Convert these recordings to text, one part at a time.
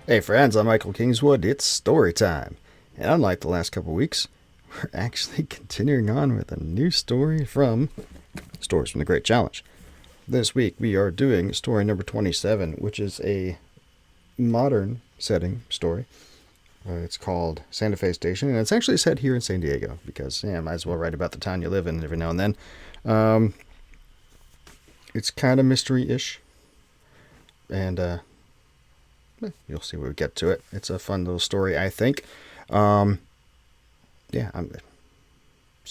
Hey friends, I'm Michael Kingswood. It's story time. And unlike the last couple weeks, we're actually continuing on with a new story from Stories from the Great Challenge. This week we are doing story number 27, which is a modern setting story. It's called Santa Fe Station, and it's actually set here in San Diego because, I might as well write about the town you live in every now and then. It's kind of mystery-ish, and you'll see when we get to it. It's a fun little story, I think. So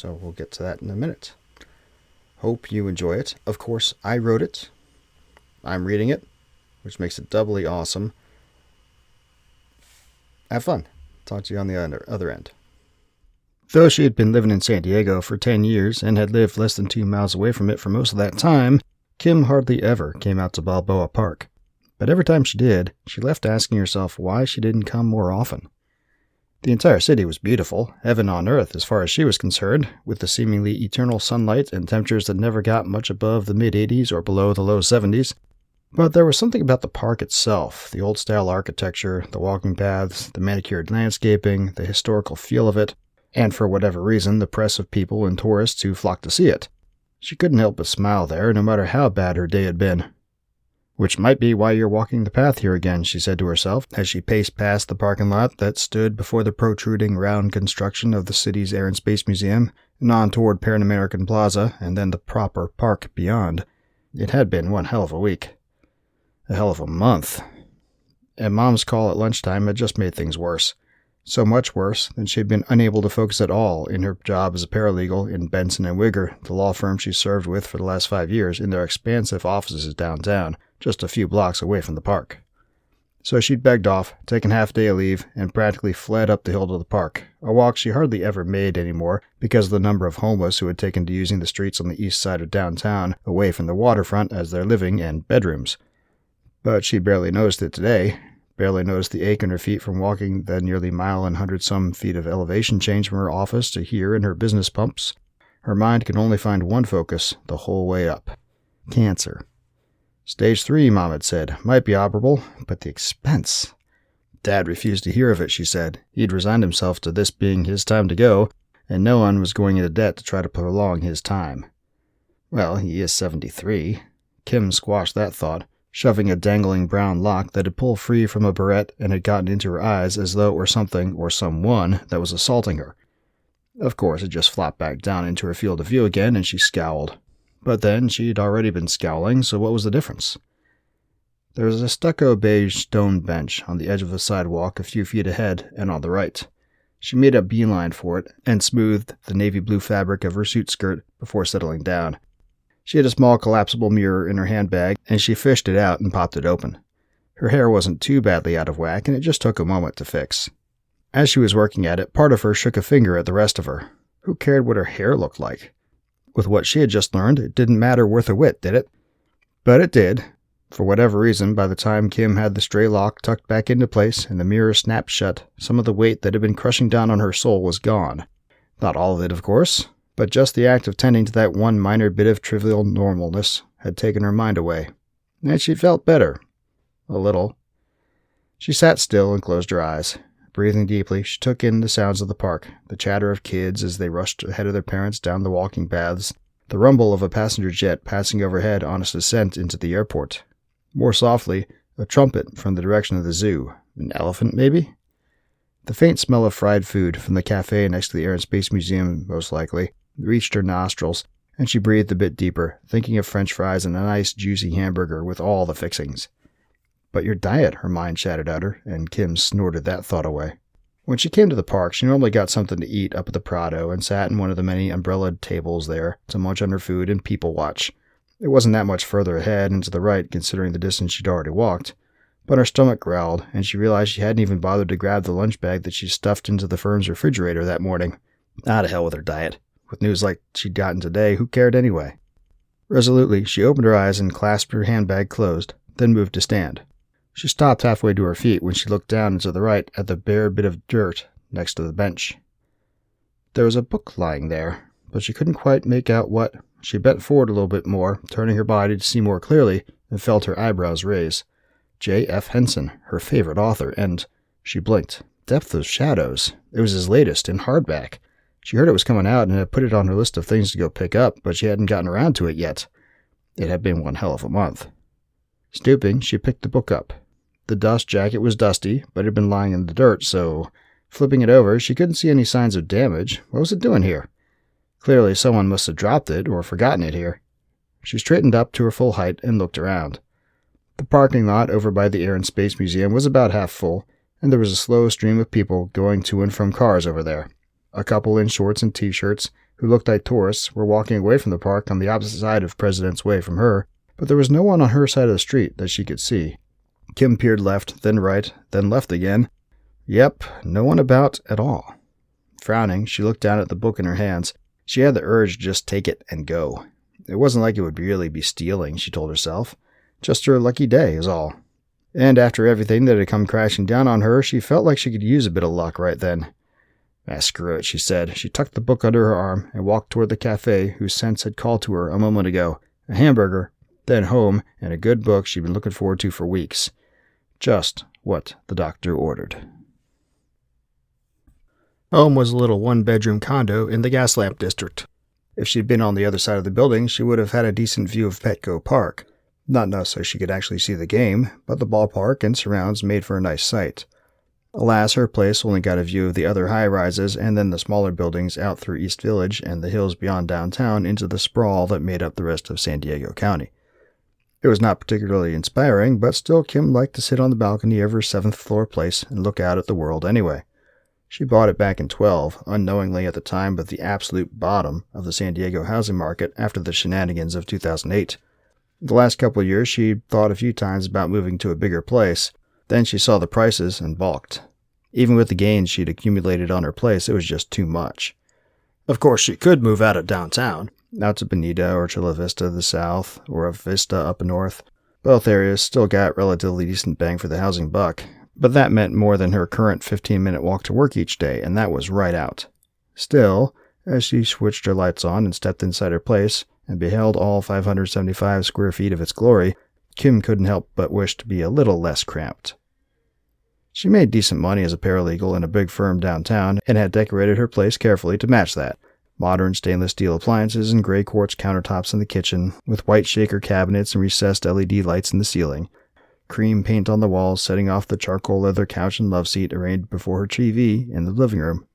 we'll get to that in a minute. Hope you enjoy it. Of course, I wrote it. I'm reading it, which makes it doubly awesome. Have fun. Talk to you on the other end. Though she had been living in San Diego for 10 years and had lived less than 2 miles away from it for most of that time, Kim hardly ever came out to Balboa Park. But every time she did, she left asking herself why she didn't come more often. The entire city was beautiful, heaven on earth as far as she was concerned, with the seemingly eternal sunlight and temperatures that never got much above the mid-80s or below the low 70s. But there was something about the park itself, the old-style architecture, the walking paths, the manicured landscaping, the historical feel of it, and for whatever reason, the press of people and tourists who flocked to see it. She couldn't help but smile there, no matter how bad her day had been. "Which might be why you're walking the path here again," she said to herself, as she paced past the parking lot that stood before the protruding round construction of the city's Air and Space Museum, and on toward Pan American Plaza, and then the proper park beyond. It had been one hell of a week. A hell of a month. And Mom's call at lunchtime had just made things worse. So much worse that she had been unable to focus at all in her job as a paralegal in Benson and Wigger, the law firm she served with for the last 5 years, in their expansive offices downtown, just a few blocks away from the park. So she'd begged off, taken half a day of leave, and practically fled up the hill to the park, a walk she hardly ever made anymore because of the number of homeless who had taken to using the streets on the east side of downtown away from the waterfront as their living and bedrooms. But she barely noticed it today, barely noticed the ache in her feet from walking the nearly mile and 100-some feet of elevation change from her office to here in her business pumps. Her mind could only find one focus the whole way up. Cancer. Stage 3, Mom had said. Might be operable, but the expense. Dad refused to hear of it, she said. He'd resigned himself to this being his time to go, and no one was going into debt to try to prolong his time. Well, he is 73. Kim squashed that thought, shoving a dangling brown lock that had pulled free from a barrette and had gotten into her eyes as though it were something or someone that was assaulting her. Of course, it just flopped back down into her field of view again, and she scowled. But then she'd already been scowling, so what was the difference? There was a stucco beige stone bench on the edge of the sidewalk a few feet ahead and on the right. She made a beeline for it and smoothed the navy blue fabric of her suit skirt before settling down. She had a small collapsible mirror in her handbag, and she fished it out and popped it open. Her hair wasn't too badly out of whack, and it just took a moment to fix. As she was working at it, part of her shook a finger at the rest of her. Who cared what her hair looked like? With what she had just learned, it didn't matter worth a whit, did it? But it did. For whatever reason, by the time Kim had the stray lock tucked back into place and the mirror snapped shut, some of the weight that had been crushing down on her soul was gone. Not all of it, of course, but just the act of tending to that one minor bit of trivial normalness had taken her mind away. And she felt better. A little. She sat still and closed her eyes. Breathing deeply, she took in the sounds of the park, the chatter of kids as they rushed ahead of their parents down the walking paths, the rumble of a passenger jet passing overhead on its descent into the airport. More softly, a trumpet from the direction of the zoo. An elephant, maybe? The faint smell of fried food from the cafe next to the Air and Space Museum, most likely, reached her nostrils, and she breathed a bit deeper, thinking of French fries and a nice, juicy hamburger with all the fixings. But your diet, her mind chattered at her, and Kim snorted that thought away. When she came to the park, she normally got something to eat up at the Prado and sat in one of the many umbrellaed tables there to munch on her food and people watch. It wasn't that much further ahead and to the right considering the distance she'd already walked, but her stomach growled, and she realized she hadn't even bothered to grab the lunch bag that she stuffed into the firm's refrigerator that morning. Ah, to hell with her diet. With news like she'd gotten today, who cared anyway? Resolutely, she opened her eyes and clasped her handbag closed, then moved to stand. She stopped halfway to her feet when she looked down and to the right at the bare bit of dirt next to the bench. There was a book lying there, but she couldn't quite make out what. She bent forward a little bit more, turning her body to see more clearly, and felt her eyebrows raise. J.F. Henson, her favorite author, and she blinked. Depth of Shadows. It was his latest, in hardback. She heard it was coming out and had put it on her list of things to go pick up, but she hadn't gotten around to it yet. It had been one hell of a month. Stooping, she picked the book up. The dust jacket was dusty, but it had been lying in the dirt, so flipping it over, she couldn't see any signs of damage. What was it doing here? Clearly someone must have dropped it or forgotten it here. She straightened up to her full height and looked around. The parking lot over by the Air and Space Museum was about half full, and there was a slow stream of people going to and from cars over there. A couple in shorts and t-shirts, who looked like tourists, were walking away from the park on the opposite side of President's Way from her, but there was no one on her side of the street that she could see. Kim peered left, then right, then left again. Yep, no one about at all. Frowning, she looked down at the book in her hands. She had the urge to just take it and go. It wasn't like it would really be stealing, she told herself. Just her lucky day is all. And after everything that had come crashing down on her, she felt like she could use a bit of luck right then. Screw it, she said. She tucked the book under her arm and walked toward the cafe whose scents had called to her a moment ago. A hamburger, then home, and a good book she'd been looking forward to for weeks. Just what the doctor ordered. Home was a little one-bedroom condo in the Gaslamp district. If she'd been on the other side of the building, she would have had a decent view of Petco Park. Not enough so she could actually see the game, but the ballpark and surrounds made for a nice sight. Alas, her place only got a view of the other high-rises and then the smaller buildings out through East Village and the hills beyond downtown into the sprawl that made up the rest of San Diego County. It was not particularly inspiring, but still Kim liked to sit on the balcony of her 7th-floor place and look out at the world anyway. She bought it back in 12, unknowingly at the time, but the absolute bottom of the San Diego housing market after the shenanigans of 2008. The last couple of years, she'd thought a few times about moving to a bigger place. Then she saw the prices and balked. Even with the gains she'd accumulated on her place, it was just too much. Of course, she could move out of downtown, out to Bonita or Chula Vista to the south, or Vista up north. Both areas still got relatively decent bang for the housing buck, but that meant more than her current 15-minute walk to work each day, and that was right out. Still, as she switched her lights on and stepped inside her place, and beheld all 575 square feet of its glory, Kim couldn't help but wish to be a little less cramped. She made decent money as a paralegal in a big firm downtown and had decorated her place carefully to match that. Modern stainless steel appliances and gray quartz countertops in the kitchen, with white shaker cabinets and recessed LED lights in the ceiling. Cream paint on the walls setting off the charcoal leather couch and loveseat arranged before her TV in the living room.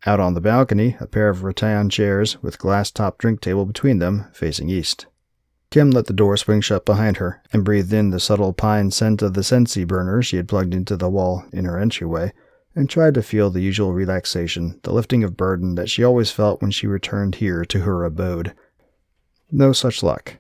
Out on the balcony, a pair of rattan chairs with glass-topped drink table between them, facing east. Kim let the door swing shut behind her and breathed in the subtle pine scent of the Sensi burner she had plugged into the wall in her entryway, and tried to feel the usual relaxation, the lifting of burden that she always felt when she returned here to her abode. No such luck.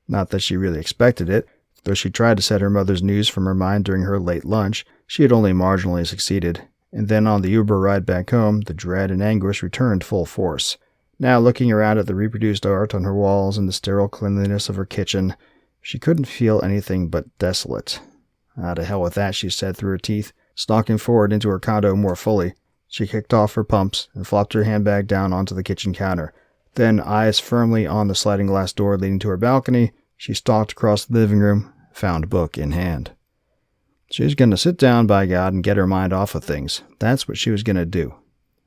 Not that she really expected it. Though she tried to set her mother's news from her mind during her late lunch, she had only marginally succeeded. And then on the Uber ride back home, the dread and anguish returned full force. Now, looking around at the reproduced art on her walls and the sterile cleanliness of her kitchen, she couldn't feel anything but desolate. To hell with that, she said through her teeth, stalking forward into her condo more fully. She kicked off her pumps and flopped her handbag down onto the kitchen counter. Then, eyes firmly on the sliding glass door leading to her balcony, she stalked across the living room, found book in hand. She was going to sit down, by God, and get her mind off of things. That's what she was going to do.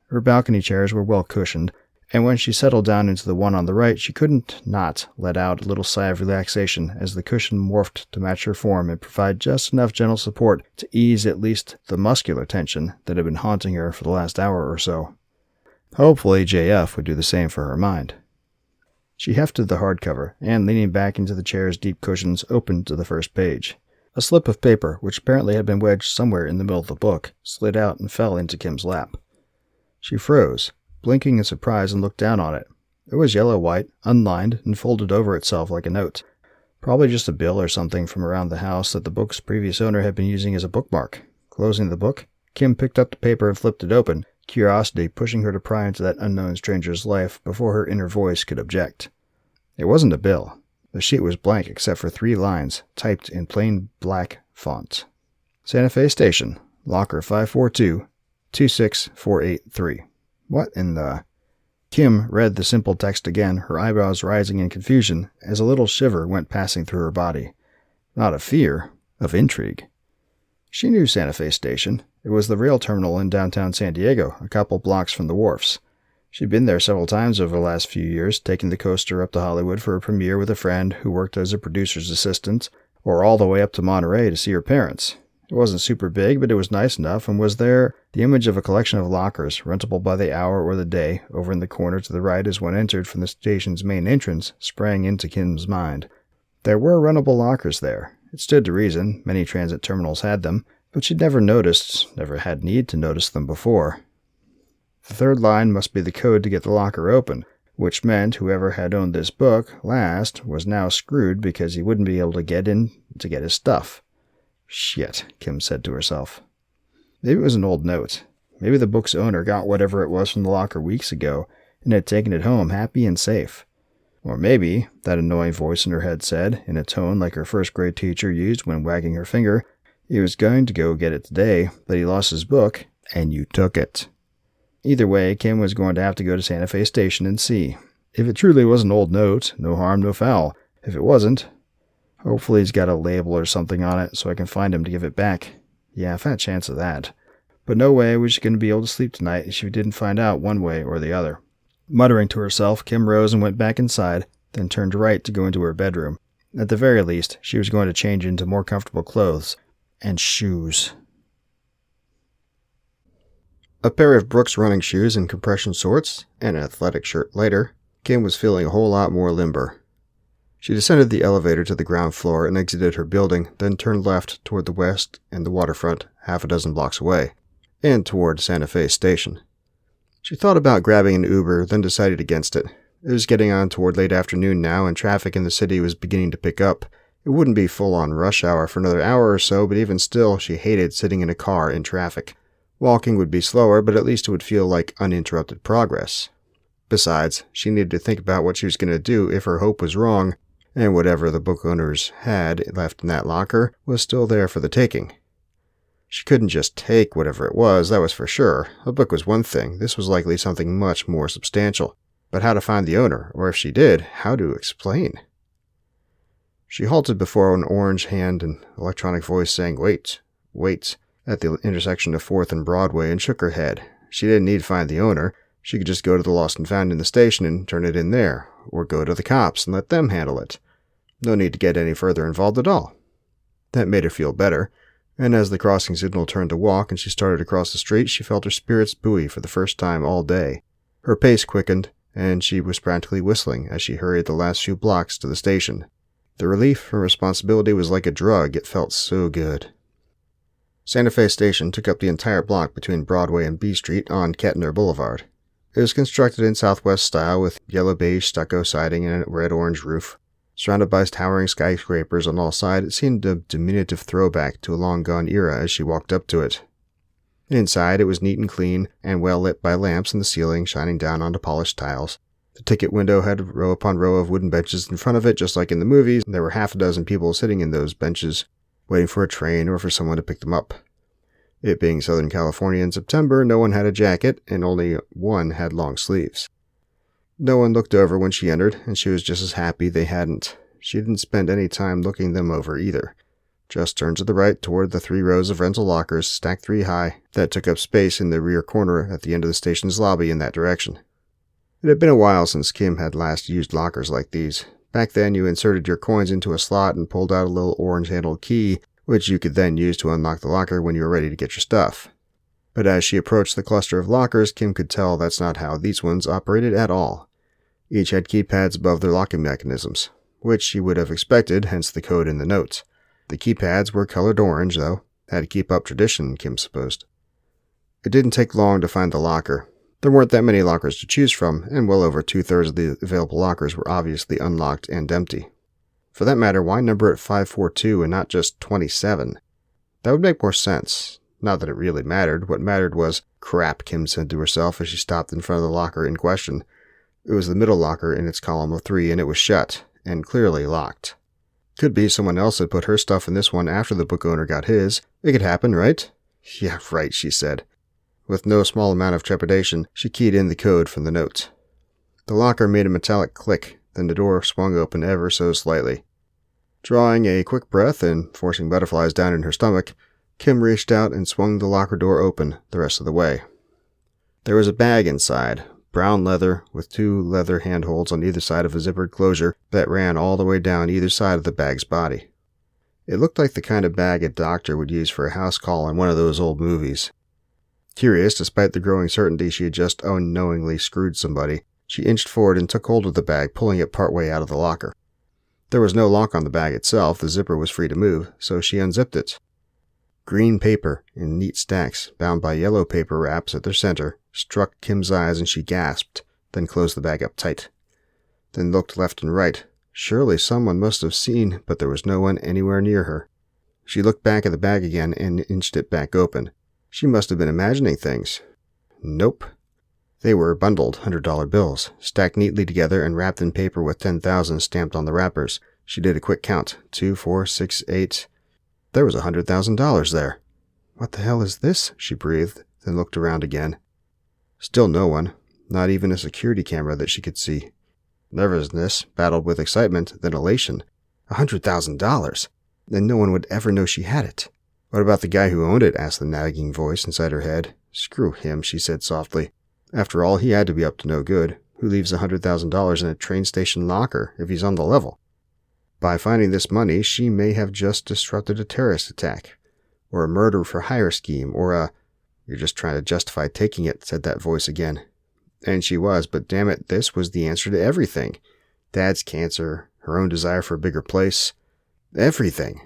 Her balcony chairs were well cushioned, and when she settled down into the one on the right, she couldn't not let out a little sigh of relaxation as the cushion morphed to match her form and provide just enough gentle support to ease at least the muscular tension that had been haunting her for the last hour or so. Hopefully JF would do the same for her mind. She hefted the hardcover, and leaning back into the chair's deep cushions, opened to the first page. A slip of paper, which apparently had been wedged somewhere in the middle of the book, slid out and fell into Kim's lap. She froze, blinking in surprise, and looked down on it. It was yellow-white, unlined, and folded over itself like a note. Probably just a bill or something from around the house that the book's previous owner had been using as a bookmark. Closing the book, Kim picked up the paper and flipped it open, curiosity pushing her to pry into that unknown stranger's life before her inner voice could object. It wasn't a bill. The sheet was blank except for 3 lines, typed in plain black font. Santa Fe Station, Locker 542-26483. What in the... Kim read the simple text again, her eyebrows rising in confusion as a little shiver went passing through her body. Not of fear, of intrigue. She knew Santa Fe Station. It was the rail terminal in downtown San Diego, a couple blocks from the wharfs. She'd been there several times over the last few years, taking the coaster up to Hollywood for a premiere with a friend who worked as a producer's assistant, or all the way up to Monterey to see her parents. It wasn't super big, but it was nice enough, and was there the image of a collection of lockers, rentable by the hour or the day, over in the corner to the right as one entered from the station's main entrance, sprang into Kim's mind. There were rentable lockers there. It stood to reason, many transit terminals had them, but she'd never had need to notice them before. The third line must be the code to get the locker open, which meant whoever had owned this book last was now screwed because he wouldn't be able to get in to get his stuff. Shit, Kim said to herself. Maybe it was an old note. Maybe the book's owner got whatever it was from the locker weeks ago and had taken it home happy and safe. Or maybe, that annoying voice in her head said, in a tone like her first-grade teacher used when wagging her finger, he was going to go get it today, but he lost his book, and you took it. Either way, Kim was going to have to go to Santa Fe Station and see. If it truly was an old note, no harm, no foul. If it wasn't, hopefully he's got a label or something on it so I can find him to give it back. Yeah, fat chance of that. But no way was she going to be able to sleep tonight if she didn't find out one way or the other. Muttering to herself, Kim rose and went back inside, then turned right to go into her bedroom. At the very least, she was going to change into more comfortable clothes and shoes. A pair of Brooks running shoes and compression shorts, and an athletic shirt later, Kim was feeling a whole lot more limber. She descended the elevator to the ground floor and exited her building, then turned left toward the west and the waterfront, half a dozen blocks away, and toward Santa Fe Station. She thought about grabbing an Uber, then decided against it. It was getting on toward late afternoon now, and traffic in the city was beginning to pick up. It wouldn't be full-on rush hour for another hour or so, but even still, she hated sitting in a car in traffic. Walking would be slower, but at least it would feel like uninterrupted progress. Besides, she needed to think about what she was going to do if her hope was wrong, and whatever the book owners had left in that locker was still there for the taking. She couldn't just take whatever it was, that was for sure. A book was one thing, this was likely something much more substantial. But how to find the owner, or if she did, how to explain? She halted before an orange hand and electronic voice saying, "Wait, wait," at the intersection of 4th and Broadway, and shook her head. She didn't need to find the owner. She could just go to the lost and found in the station and turn it in there, or go to the cops and let them handle it. No need to get any further involved at all. That made her feel better, and as the crossing signal turned to walk and she started across the street, she felt her spirits buoy for the first time all day. Her pace quickened, and she was practically whistling as she hurried the last few blocks to the station. The relief from responsibility was like a drug, it felt so good. Santa Fe Station took up the entire block between Broadway and B Street on Kettner Boulevard. It was constructed in Southwest style with yellow-beige stucco siding and a red-orange roof. Surrounded by towering skyscrapers on all sides, it seemed a diminutive throwback to a long-gone era as she walked up to it. Inside, it was neat and clean, and well lit by lamps in the ceiling shining down onto polished tiles. The ticket window had row upon row of wooden benches in front of it, just like in the movies, and there were half a dozen people sitting in those benches, waiting for a train or for someone to pick them up. It being Southern California in September, no one had a jacket, and only one had long sleeves. No one looked over when she entered, and she was just as happy they hadn't. She didn't spend any time looking them over either. Just turned to the right toward the 3 rows of rental lockers, stacked 3 high, that took up space in the rear corner at the end of the station's lobby in that direction. It had been a while since Kim had last used lockers like these. Back then, you inserted your coins into a slot and pulled out a little orange-handled key, which you could then use to unlock the locker when you were ready to get your stuff. But as she approached the cluster of lockers, Kim could tell that's not how these ones operated at all. Each had keypads above their locking mechanisms, which she would have expected, hence the code in the notes. The keypads were colored orange, though. Had to keep up tradition, Kim supposed. It didn't take long to find the locker. There weren't that many lockers to choose from, and well over 2/3 of the available lockers were obviously unlocked and empty. For that matter, why number it 542 and not just 27? That would make more sense. Not that it really mattered. What mattered was, crap, Kim said to herself as she stopped in front of the locker in question. It was the middle locker in its column of 3, and it was shut, and clearly locked. Could be someone else had put her stuff in this one after the book owner got his. It could happen, right? Yeah, right, she said. With no small amount of trepidation, she keyed in the code from the notes. The locker made a metallic click, then the door swung open ever so slightly. Drawing a quick breath and forcing butterflies down in her stomach, Kim reached out and swung the locker door open the rest of the way. There was a bag inside, brown leather with 2 leather handholds on either side of a zippered closure that ran all the way down either side of the bag's body. It looked like the kind of bag a doctor would use for a house call in one of those old movies. Curious, despite the growing certainty she had just unknowingly screwed somebody, she inched forward and took hold of the bag, pulling it partway out of the locker. There was no lock on the bag itself, the zipper was free to move, so she unzipped it. Green paper, in neat stacks, bound by yellow paper wraps at their center, struck Kim's eyes and she gasped, then closed the bag up tight. Then looked left and right. Surely someone must have seen, but there was no one anywhere near her. She looked back at the bag again and inched it back open. She must have been imagining things. Nope. They were bundled $100 bills, stacked neatly together and wrapped in paper with 10,000 stamped on the wrappers. She did a quick count. 2, 4, 6, 8. There was $100,000 there. What the hell is this? She breathed, then looked around again. Still no one, not even a security camera that she could see. Nervousness battled with excitement, then elation. $100,000! Then no one would ever know she had it. What about the guy who owned it? Asked the nagging voice inside her head. Screw him, she said softly. After all, he had to be up to no good. Who leaves $100,000 in a train station locker if he's on the level? By finding this money, she may have just disrupted a terrorist attack, or a murder-for-hire scheme, or a... You're just trying to justify taking it, said that voice again. And she was, but damn it, this was the answer to everything. Dad's cancer, her own desire for a bigger place. Everything.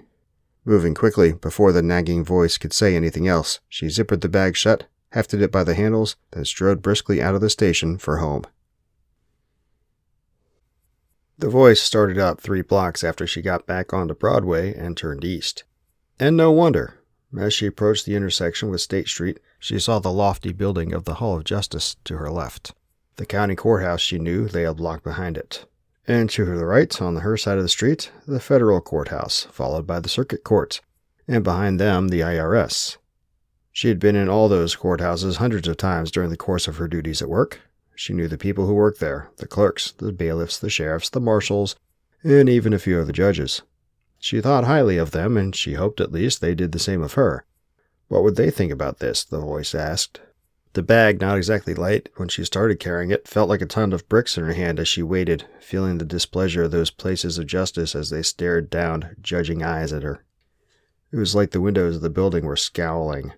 Moving quickly, before the nagging voice could say anything else, she zippered the bag shut, hefted it by the handles, then strode briskly out of the station for home. The voice started up 3 blocks after she got back onto Broadway and turned east. And no wonder. As she approached the intersection with State Street, she saw the lofty building of the Hall of Justice to her left. The county courthouse, she knew, lay a block behind it. And to her right, on her side of the street, the federal courthouse, followed by the circuit court, and behind them the IRS. She had been in all those courthouses hundreds of times during the course of her duties at work. She knew the people who worked there, the clerks, the bailiffs, the sheriffs, the marshals, and even a few of the judges. She thought highly of them, and she hoped at least they did the same of her. What would they think about this? The voice asked. The bag, not exactly light when she started carrying it, felt like a ton of bricks in her hand as she waited, feeling the displeasure of those places of justice as they stared down, judging eyes at her. It was like the windows of the building were scowling.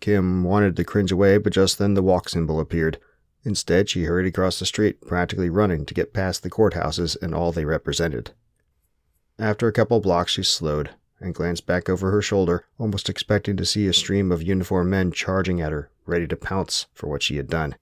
Kim wanted to cringe away, but just then the walk symbol appeared. Instead, she hurried across the street, practically running to get past the courthouses and all they represented. After a couple blocks, she slowed and glanced back over her shoulder, almost expecting to see a stream of uniformed men charging at her, ready to pounce for what she had done.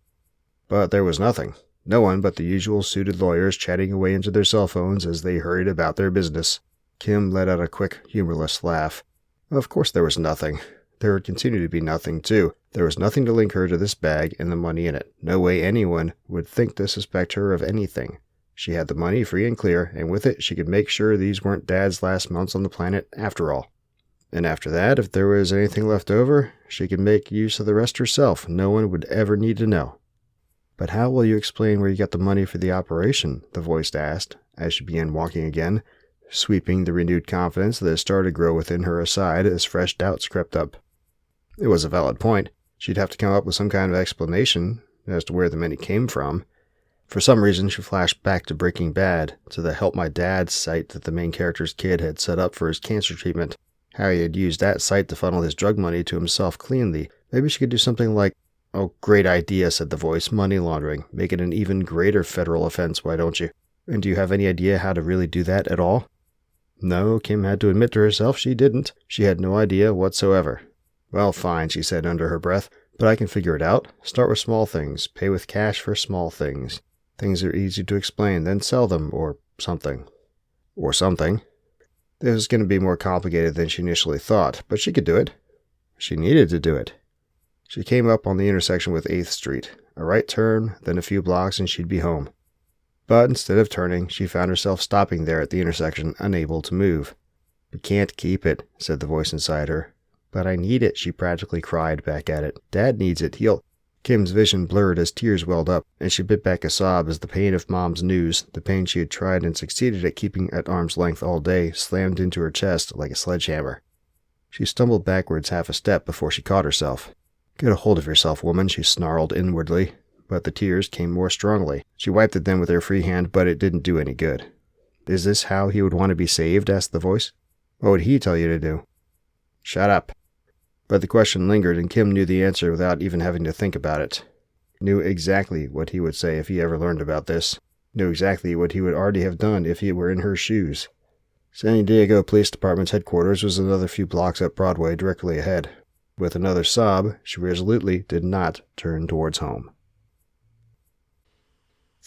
But there was nothing. No one but the usual suited lawyers chatting away into their cell phones as they hurried about their business. Kim let out a quick, humorless laugh. Of course there was nothing. There would continue to be nothing, too. There was nothing to link her to this bag and the money in it. No way anyone would think to suspect her of anything. She had the money free and clear, and with it she could make sure these weren't Dad's last months on the planet after all. And after that, if there was anything left over, she could make use of the rest herself. No one would ever need to know. But how will you explain where you got the money for the operation? The voice asked, as she began walking again, sweeping the renewed confidence that had started to grow within her aside as fresh doubts crept up. It was a valid point. She'd have to come up with some kind of explanation as to where the money came from. For some reason, she flashed back to Breaking Bad, to the Help My Dad site that the main character's kid had set up for his cancer treatment. How he had used that site to funnel his drug money to himself cleanly. Maybe she could do something like, "Oh, great idea," said the voice, "money laundering. Make it an even greater federal offense, why don't you? And do you have any idea how to really do that at all?" No, Kim had to admit to herself she didn't. She had no idea whatsoever. "Well, fine," she said under her breath, "but I can figure it out. Start with small things. Pay with cash for small things. Things are easy to explain, then sell them, or something." Or something. This was going to be more complicated than she initially thought, but she could do it. She needed to do it. She came up on the intersection with 8th Street. A right turn, then a few blocks, and she'd be home. But instead of turning, she found herself stopping there at the intersection, unable to move. "We can't keep it," said the voice inside her. "But I need it," she practically cried back at it. "Dad needs it. Kim's vision blurred as tears welled up, and she bit back a sob as the pain of Mom's news, the pain she had tried and succeeded at keeping at arm's length all day, slammed into her chest like a sledgehammer. She stumbled backwards half a step before she caught herself. "Get a hold of yourself, woman," she snarled inwardly, but the tears came more strongly. She wiped at them with her free hand, but it didn't do any good. "Is this how he would want to be saved?" asked the voice. "What would he tell you to do?" "Shut up." But the question lingered, and Kim knew the answer without even having to think about it. Knew exactly what he would say if he ever learned about this. Knew exactly what he would already have done if he were in her shoes. San Diego Police Department's headquarters was another few blocks up Broadway directly ahead. With another sob, she resolutely did not turn towards home.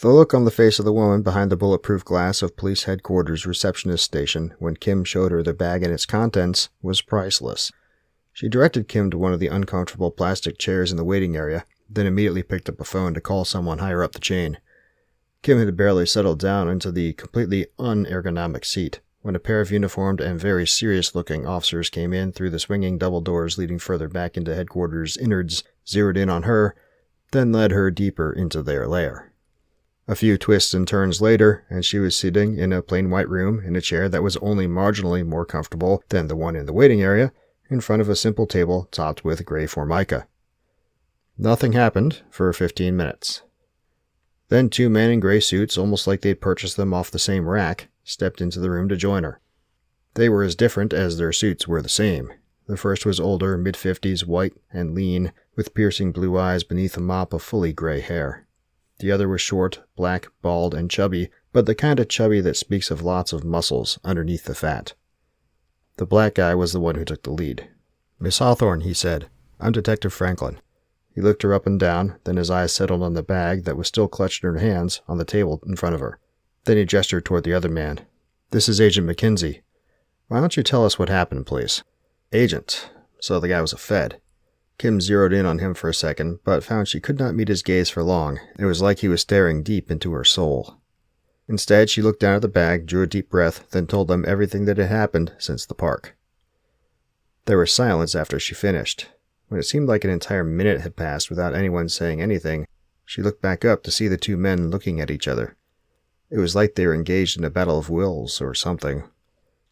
The look on the face of the woman behind the bulletproof glass of police headquarters receptionist station when Kim showed her the bag and its contents was priceless. She directed Kim to one of the uncomfortable plastic chairs in the waiting area, then immediately picked up a phone to call someone higher up the chain. Kim had barely settled down into the completely unergonomic seat when a pair of uniformed and very serious-looking officers came in through the swinging double doors leading further back into headquarters' innards, zeroed in on her, then led her deeper into their lair. A few twists and turns later, and she was sitting in a plain white room in a chair that was only marginally more comfortable than the one in the waiting area, in front of a simple table topped with gray formica. Nothing happened for 15 minutes. Then 2 men in gray suits, almost like they'd purchased them off the same rack, stepped into the room to join her. They were as different as their suits were the same. The first was older, mid-50s, white and lean, with piercing blue eyes beneath a mop of fully gray hair. The other was short, black, bald, and chubby, but the kind of chubby that speaks of lots of muscles underneath the fat. The black guy was the one who took the lead. "Miss Hawthorne," he said, "I'm Detective Franklin." He looked her up and down, then his eyes settled on the bag that was still clutched in her hands on the table in front of her. Then he gestured toward the other man. "This is Agent McKenzie. Why don't you tell us what happened, please?" Agent. So the guy was a Fed. Kim zeroed in on him for a second, but found she could not meet his gaze for long. It was like he was staring deep into her soul. Instead, she looked down at the bag, drew a deep breath, then told them everything that had happened since the park. There was silence after she finished. When it seemed like an entire minute had passed without anyone saying anything, she looked back up to see the 2 men looking at each other. It was like they were engaged in a battle of wills or something.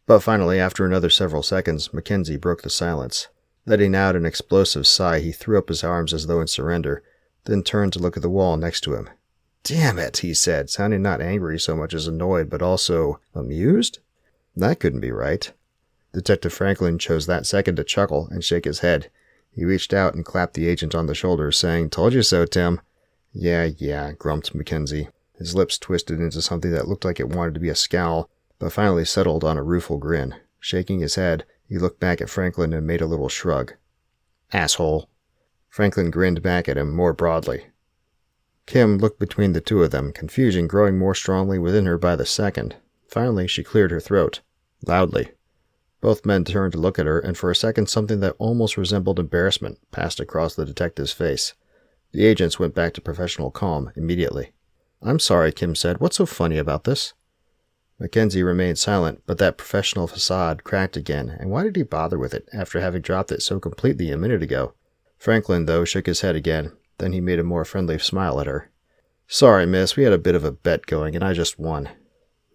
But finally, after another several seconds, Mackenzie broke the silence. Letting out an explosive sigh, he threw up his arms as though in surrender, then turned to look at the wall next to him. "Damn it," he said, sounding not angry so much as annoyed, but also amused? That couldn't be right. Detective Franklin chose that second to chuckle and shake his head. He reached out and clapped the agent on the shoulder, saying, "Told you so, Tim." Yeah, grumped Mackenzie. His lips twisted into something that looked like it wanted to be a scowl, but finally settled on a rueful grin. Shaking his head, he looked back at Franklin and made a little shrug. "Asshole." Franklin grinned back at him more broadly. Kim looked between the 2 of them, confusion growing more strongly within her by the second. Finally, she cleared her throat. Loudly. Both men turned to look at her, and for a second something that almost resembled embarrassment passed across the detective's face. The agents went back to professional calm immediately. "I'm sorry," Kim said. "What's so funny about this?" Mackenzie remained silent, but that professional facade cracked again, and why did he bother with it after having dropped it so completely a minute ago? Franklin, though, shook his head again. Then he made a more friendly smile at her. "Sorry, miss, we had a bit of a bet going, and I just won."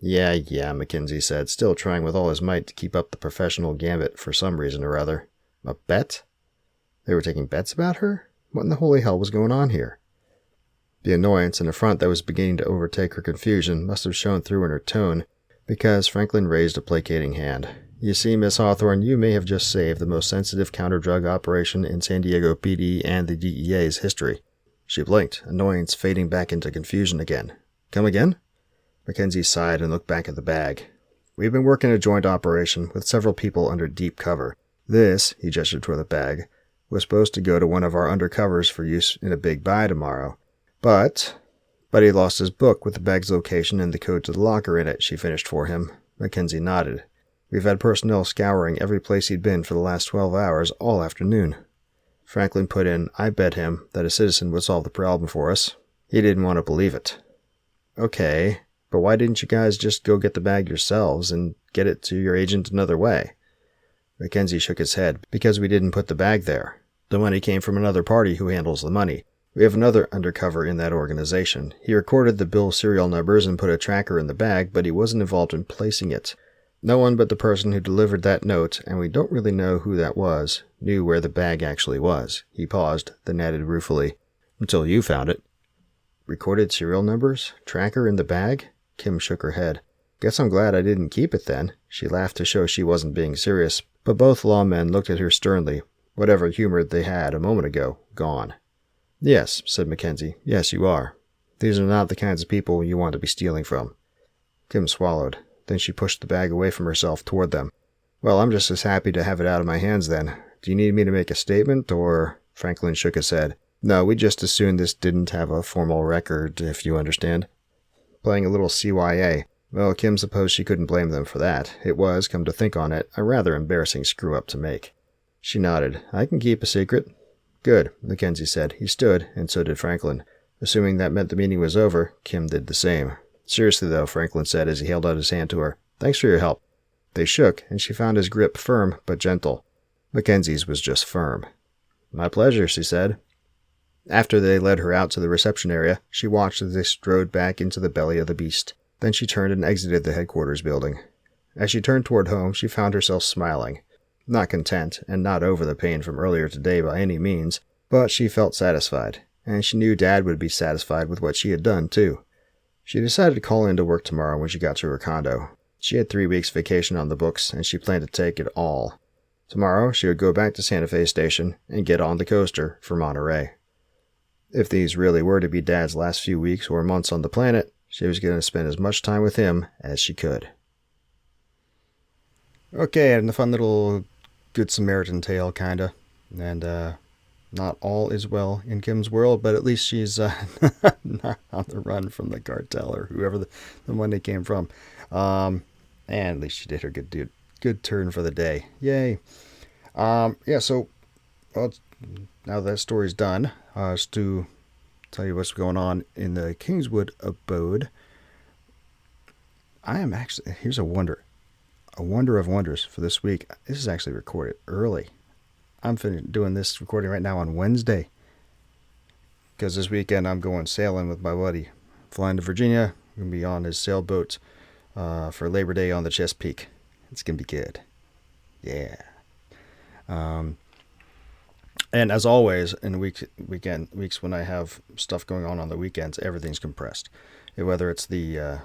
Yeah, Mackenzie said, still trying with all his might to keep up the professional gambit for some reason or other. A bet? They were taking bets about her? What in the holy hell was going on here? The annoyance and affront that was beginning to overtake her confusion must have shown through in her tone, because Franklin raised a placating hand. "You see, Miss Hawthorne, you may have just saved the most sensitive counter-drug operation in San Diego PD and the DEA's history." She blinked, annoyance fading back into confusion again. "Come again?" Mackenzie sighed and looked back at the bag. "We've been working a joint operation with several people under deep cover. This," he gestured toward the bag, "was supposed to go to one of our undercovers for use in a big buy tomorrow. But he lost his book with the bag's location and the code to the locker in it," she finished for him. Mackenzie nodded. "We've had personnel scouring every place he'd been for the last 12 hours all afternoon." Franklin put in, "I bet him that a citizen would solve the problem for us. He didn't want to believe it." "Okay, but why didn't you guys just go get the bag yourselves and get it to your agent another way?" Mackenzie shook his head. "Because we didn't put the bag there. The money came from another party who handles the money. We have another undercover in that organization. He recorded the bill serial numbers and put a tracker in the bag, but he wasn't involved in placing it. No one but the person who delivered that note, and we don't really know who that was, knew where the bag actually was. He paused, then added ruefully, "Until you found it." "Recorded serial numbers? Tracker in the bag?" Kim shook her head. "Guess I'm glad I didn't keep it then." She laughed to show she wasn't being serious, but both lawmen looked at her sternly. Whatever humor they had a moment ago, gone. "Yes," said Mackenzie. "Yes, you are. These are not the kinds of people you want to be stealing from." Kim swallowed. Then she pushed the bag away from herself toward them. "Well, I'm just as happy to have it out of my hands then. Do you need me to make a statement, or—" Franklin shook his head. "No, we just assumed this didn't have a formal record, if you understand." Playing a little CYA. Well, Kim supposed she couldn't blame them for that. It was, come to think on it, a rather embarrassing screw-up to make. She nodded. "I can keep a secret." "Good," Mackenzie said. He stood, and so did Franklin. Assuming that meant the meeting was over, Kim did the same. "Seriously, though," Franklin said as he held out his hand to her. "Thanks for your help." They shook, and she found his grip firm but gentle. Mackenzie's was just firm. "My pleasure," she said. After they led her out to the reception area, she watched as they strode back into the belly of the beast. Then she turned and exited the headquarters building. As she turned toward home, she found herself smiling. Not content, and not over the pain from earlier today by any means, but she felt satisfied, and she knew Dad would be satisfied with what she had done, too. She decided to call in to work tomorrow when she got to her condo. She had 3 weeks vacation on the books, and she planned to take it all. Tomorrow, she would go back to Santa Fe Station and get on the coaster for Monterey. If these really were to be Dad's last few weeks or months on the planet, she was going to spend as much time with him as she could. Okay, and a fun little Good Samaritan tale, kinda. And, not all is well in Kim's world, but at least she's not on the run from the cartel or whoever the money came from. And at least she did her good turn for the day. Yay. Yeah, so, well, now that story's done, just to tell you what's going on in the Kingswood abode, I am actually, here's a wonder of wonders for this week. This is actually recorded early. I'm doing this recording right now on Wednesday, because this weekend I'm going sailing with my buddy, flying to Virginia. I'm going to be on his sailboat for Labor Day on the Chesapeake. It's going to be good. Yeah. And as always, in weeks when I have stuff going on the weekends, everything's compressed. Whether it's the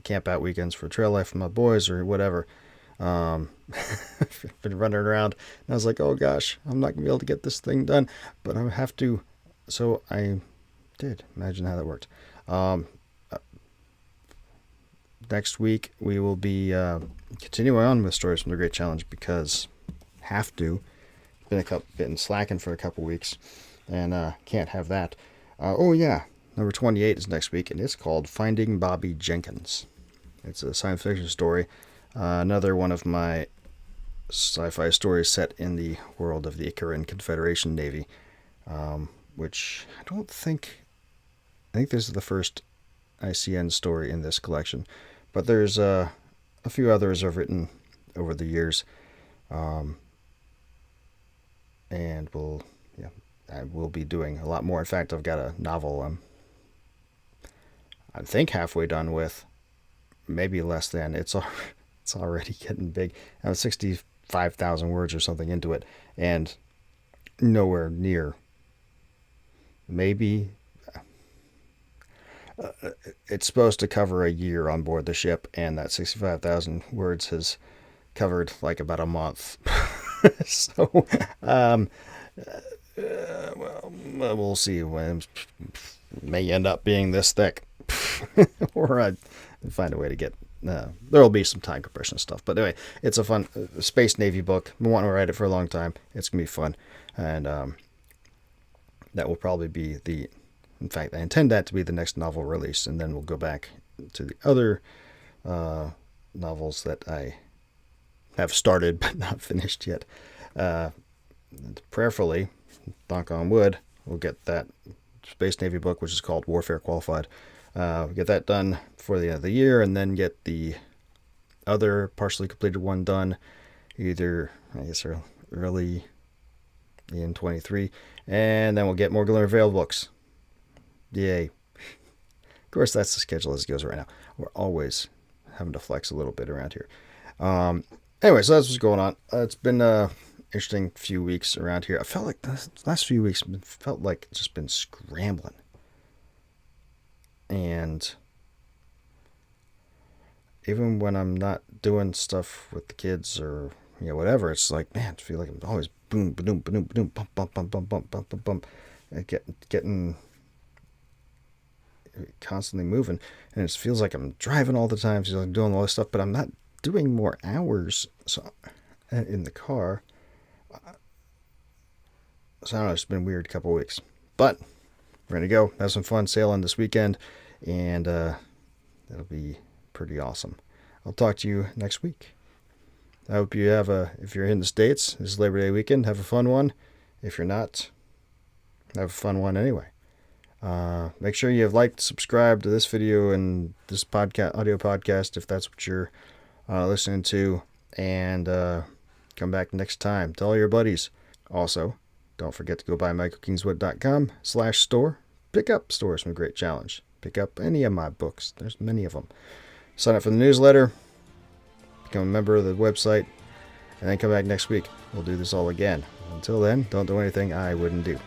camp out weekends for trail life with my boys or whatever. Been running around, and I was like, oh gosh, I'm not going to be able to get this thing done, but I have to. So I did. Imagine how that worked. Next week, we will be continuing on with Stories from the Great Challenge, because have to. Been slacking for a couple weeks, and can't have that. Oh yeah, number 28 is next week, and it's called Finding Bobby Jenkins. It's a science fiction story. Another one of my sci-fi stories set in the world of the Icaran Confederation Navy, which I think this is the first ICN story in this collection, but there's a few others I've written over the years. And I will be doing a lot more. In fact, I've got a novel I think halfway done with, maybe less than. It's already getting big. I have 65,000 words or something into it, and nowhere near. Maybe it's supposed to cover a year on board the ship, and that 65,000 words has covered like about a month. So, well, we'll see. It may end up being this thick, or I find a way to get. There will be some time compression stuff, but anyway, it's a fun Space Navy book. I've been wanting to write it for a long time. It's gonna be fun, and that will probably be the. In fact, I intend that to be the next novel release, and then we'll go back to the other novels that I have started but not finished yet. Prayerfully, knock on wood, we'll get that Space Navy book, which is called Warfare Qualified. Get that done before the end of the year, and then get the other partially completed one done either, I guess, early in 23. And then we'll get more Glimmer Veil books. Yay. Of course, that's the schedule as it goes right now. We're always having to flex a little bit around here. Anyway, so that's what's going on. It's been an interesting few weeks around here. I felt like the last few weeks felt like it's just been scrambling. And even when I'm not doing stuff with the kids or whatever, it's like, man, I feel like I'm always boom, boom, boom, boom, bump, bump, bump, bump, bump, bump, bump, bump, and getting constantly moving, and it feels like I'm driving all the time, feels like I'm doing all this stuff, but I'm not doing more hours in the car. So I don't know, it's been a weird couple of weeks, but we're gonna go have some fun sailing this weekend, and that'll be pretty awesome. I'll talk to you next week. I hope you have if you're in the States, this is Labor Day weekend, have a fun one. If you're not, have a fun one anyway. Make sure you have liked, subscribed to this video and this audio podcast if that's what you're listening to, and come back next time. Tell all your buddies. Also, don't forget to go by michaelkingswood.com/store. Pick up Stores from Great Challenge. Pick up any of my books. There's many of them. Sign up for the newsletter. Become a member of the website. And then come back next week. We'll do this all again. Until then, don't do anything I wouldn't do.